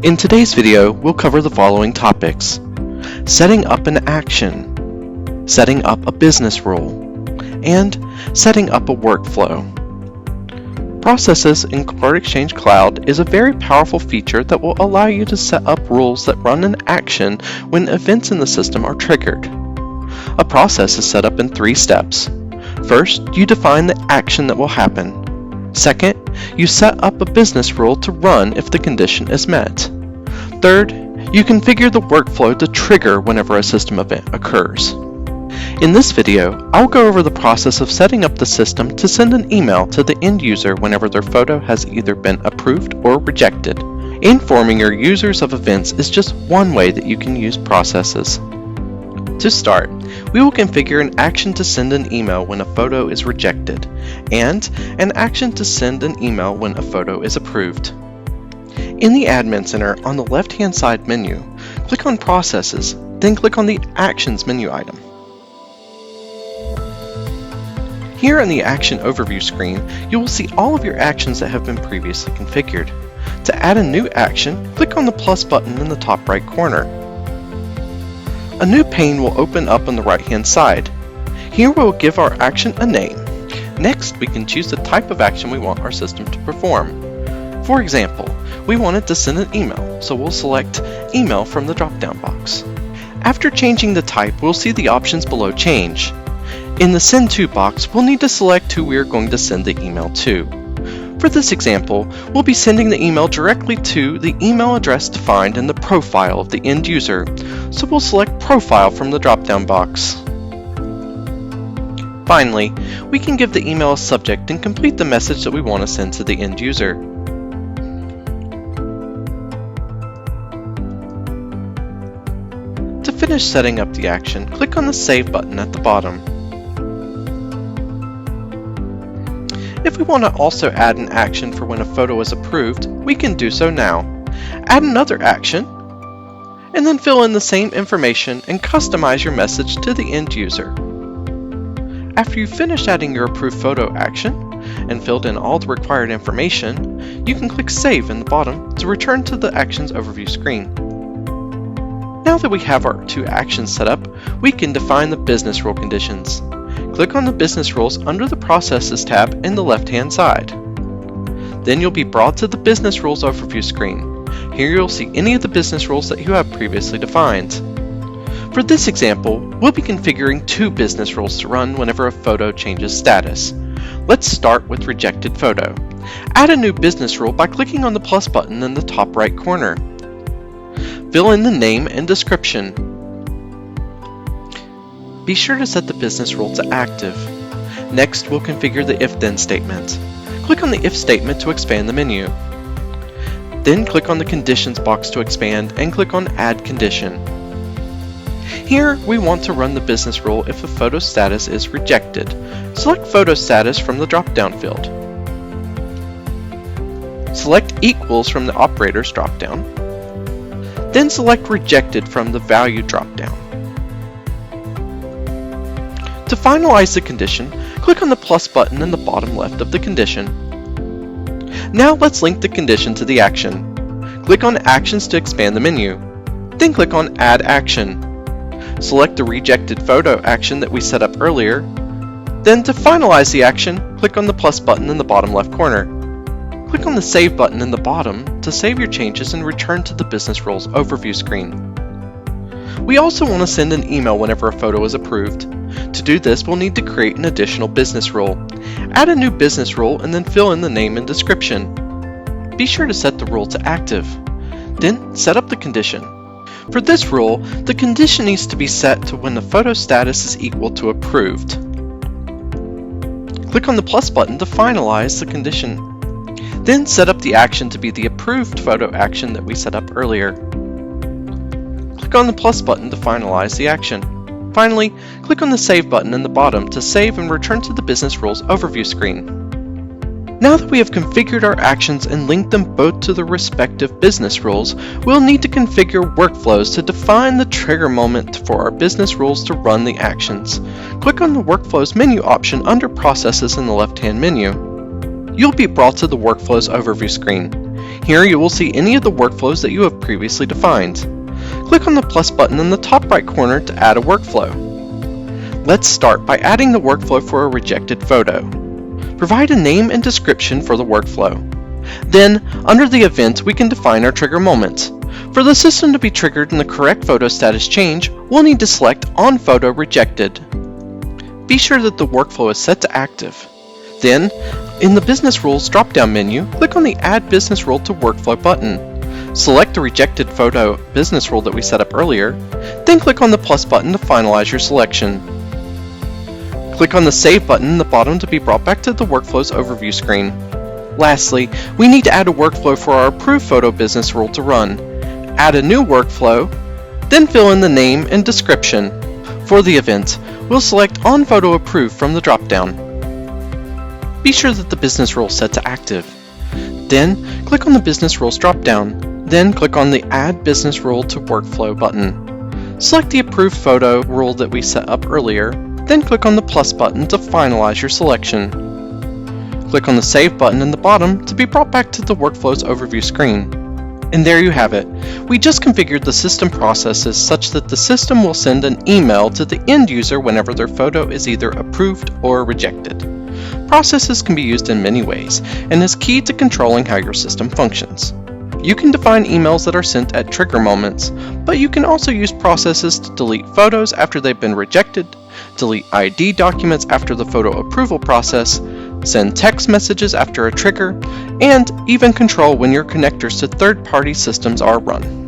In today's video, we'll cover the following topics: setting up an action, setting up a business rule, and setting up a workflow. Processes in CardExchange Cloud is a very powerful feature that will allow you to set up rules that run an action when events in the system are triggered. A process is set up in 3 steps. First, you define the action that will happen. Second, you set up a business rule to run if the condition is met. Third, you configure the workflow to trigger whenever a system event occurs. In this video, I'll go over the process of setting up the system to send an email to the end user whenever their photo has either been approved or rejected. Informing your users of events is just one way that you can use processes. To start, we will configure an action to send an email when a photo is rejected, and an action to send an email when a photo is approved. In the Admin Center, on the left-hand side menu, click on Processes, then click on the Actions menu item. Here on the Action Overview screen, you will see all of your actions that have been previously configured. To add a new action, click on the plus button in the top right corner. A new pane will open up on the right-hand side. Here we will give our action a name. Next, we can choose the type of action we want our system to perform. For example, we wanted to send an email, so we'll select Email from the drop-down box. After changing the type, we'll see the options below change. In the Send To box, we'll need to select who we are going to send the email to. For this example, we'll be sending the email directly to the email address defined in the profile of the end user, so we'll select Profile from the drop-down box. Finally, we can give the email a subject and complete the message that we want to send to the end user. To finish setting up the action, click on the Save button at the bottom. If we want to also add an action for when a photo is approved, we can do so now. Add another action, and then fill in the same information and customize your message to the end user. After you've finished adding your approved photo action and filled in all the required information, you can click Save in the bottom to return to the Actions Overview screen. Now that we have our 2 actions set up, we can define the business rule conditions. Click on the Business Rules under the Processes tab in the left-hand side. Then you'll be brought to the Business Rules Overview screen. Here you'll see any of the business rules that you have previously defined. For this example, we'll be configuring 2 business rules to run whenever a photo changes status. Let's start with Rejected Photo. Add a new business rule by clicking on the plus button in the top right corner. Fill in the name and description. Be sure to set the business rule to active. Next, we'll configure the if-then statement. Click on the if statement to expand the menu. Then click on the conditions box to expand and click on Add Condition. Here, we want to run the business rule if the photo status is rejected. Select Photo Status from the drop-down field. Select Equals from the Operators drop-down. Then select Rejected from the Value drop-down. To finalize the condition, click on the plus button in the bottom left of the condition. Now let's link the condition to the action. Click on Actions to expand the menu. Then click on Add Action. Select the Rejected Photo action that we set up earlier. Then to finalize the action, click on the plus button in the bottom left corner. Click on the Save button in the bottom to save your changes and return to the Business Rules Overview screen. We also want to send an email whenever a photo is approved. To do this, we'll need to create an additional business rule. Add a new business rule and then fill in the name and description. Be sure to set the rule to active. Then set up the condition. For this rule, the condition needs to be set to when the photo status is equal to approved. Click on the plus button to finalize the condition. Then set up the action to be the approved photo action that we set up earlier. Click on the plus button to finalize the action. Finally, click on the Save button in the bottom to save and return to the Business Rules Overview screen. Now that we have configured our actions and linked them both to the respective business rules, we'll need to configure workflows to define the trigger moment for our business rules to run the actions. Click on the Workflows menu option under Processes in the left-hand menu. You'll be brought to the Workflows Overview screen. Here you will see any of the workflows that you have previously defined. Click on the plus button in the top right corner to add a workflow. Let's start by adding the workflow for a rejected photo. Provide a name and description for the workflow. Then, under the event, we can define our trigger moment. For the system to be triggered and the correct photo status change, we'll need to select On Photo Rejected. Be sure that the workflow is set to active. Then, in the Business Rules drop-down menu, click on the Add Business Rule to Workflow button. Select the rejected photo business rule that we set up earlier, then click on the plus button to finalize your selection. Click on the Save button in the bottom to be brought back to the Workflows overview screen. Lastly, we need to add a workflow for our approved photo business rule to run. Add a new workflow, then fill in the name and description. For the event, we'll select On Photo Approved from the drop-down. Be sure that the business rule is set to active. Then, click on the Business Rules drop-down, then click on the Add Business Rule to Workflow button. Select the approved photo rule that we set up earlier, then click on the plus button to finalize your selection. Click on the Save button in the bottom to be brought back to the Workflows overview screen. And there you have it. We just configured the system processes such that the system will send an email to the end user whenever their photo is either approved or rejected. Processes can be used in many ways and is key to controlling how your system functions. You can define emails that are sent at trigger moments, but you can also use processes to delete photos after they've been rejected, delete ID documents after the photo approval process, send text messages after a trigger, and even control when your connectors to third-party systems are run.